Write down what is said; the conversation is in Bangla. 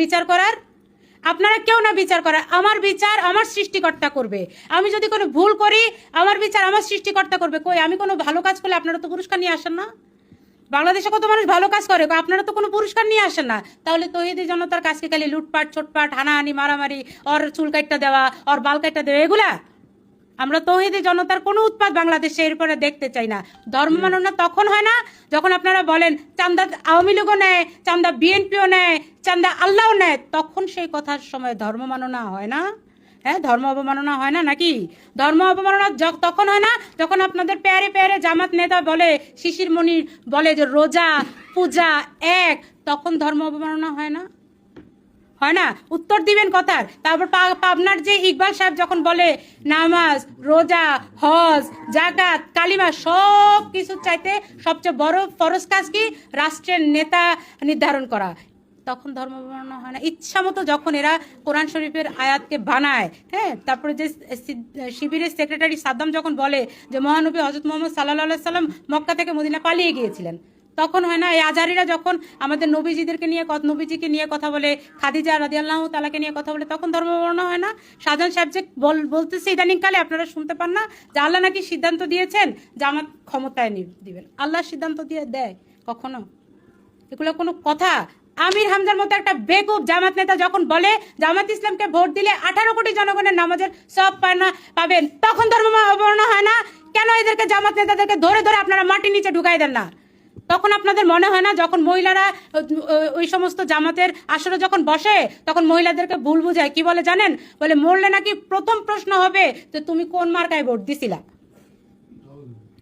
বিচার করার? আপনারা কেউ না বিচার করার। আমার বিচার আমার সৃষ্টিকর্তা করবে। আমি যদি কোনো ভুল করি, আমার বিচার আমার সৃষ্টিকর্তা করবে। কই আমি কোনো ভালো কাজ করলে আপনারা তো পুরস্কার নিয়ে আসেন না? বাংলাদেশে কত মানুষ ভালো কাজ করে, আপনারা তো কোনো পুরস্কার নিয়ে আসেন না। তাহলে তৌহিদি জনতার কাজকে খালি লুটপাট, ছোটপাট, হানাহানি, মারামারি, ওর চুল কাটটা দেওয়া, ওর বাল কাটটা দেওয়া, এগুলা? আমরা তৌহিদি জনতার কোনো উৎপাত বাংলাদেশে এরপরে দেখতে চাই না। ধর্ম মাননা তখন হয় না যখন আপনারা বলেন চান্দা আওয়ামী লীগও নেয়, চান্দা বিএনপিও নেয়, চান্দা আল্লাহও নেয়, তখন সেই কথার সময় ধর্ম মাননা হয় না? হ্যাঁ, ধর্ম অবমাননা হয় না নাকি? ধর্ম অবমাননা তখন হয় না যখন আপনাদের প্যারে প্যারে জামাত নেতা বলে, শিশির মনির বলে যে রোজা পূজা এক, তখন ধর্ম অবমাননা হয় না? হয় না? উত্তর দিবেন কথার। তারপর পাবনার যে ইকবাল সাহেব যখন বলে নামাজ, রোজা, হজ, জাকাত, কালিমা সব কিছু চাইতে সবচেয়ে বড় ফরজ কাজ কি? রাষ্ট্রের নেতা নির্ধারণ করা, তখন ধর্ম অবমাননা হয় না? ইচ্ছা মতো যখন এরা কোরআন শরীফের আয়াতকে বানায়, হ্যাঁ, তারপরে যে শিবিরের সেক্রেটারি সাদ্দাম যখন বলে যে মহানবী হজরত মোহাম্মদ সাল্লাল্লাহু আলাইহি সাল্লাম মক্কা থেকে মদিনা পালিয়ে গিয়েছিলেন, তখন হয় না? এই আজারিরা যখন আমাদের নবীজিদেরকে নিয়ে নবীজিকে নিয়ে কথা বলে, খাদিজা রাদিয়াল্লাহু তাআলাকে নিয়ে কথা বলে, তখন ধর্ম অবমাননা হয় না? শাহজাহান সাহেব যে বলতেছে ইদানিংকালে, আপনারা শুনতে পান না যে আল্লাহ নাকি সিদ্ধান্ত দিয়েছেন জামাত ক্ষমতায় দিবেন? আল্লাহ সিদ্ধান্ত দিয়ে দেয় কখনো? এগুলো কোনো কথা? আমির হামজার মতো একটা বেকুব জামাত নেতা যখন বলে জামাত ইসলামকে ভোট দিলে 18 কোটি জনগণের নামাজের সব পাবেন, তখন ধর্ম অবমাননা হয় না? কেন এদেরকে, জামাত নেতাদেরকে ধরে ধরে আপনারা মাটির নিচে ঢুকাই দেন না? তখন আপনাদের মনে হয় না যখন মহিলারা ওই সমস্ত জামাতের আসরে যখন বসে, তখন মহিলাদেরকে ভুল বুঝায়, কি বলে জানেন? বলে মরলে নাকি প্রথম প্রশ্ন হবে যে তুমি কোন মার্কায় ভোট দিছিলা।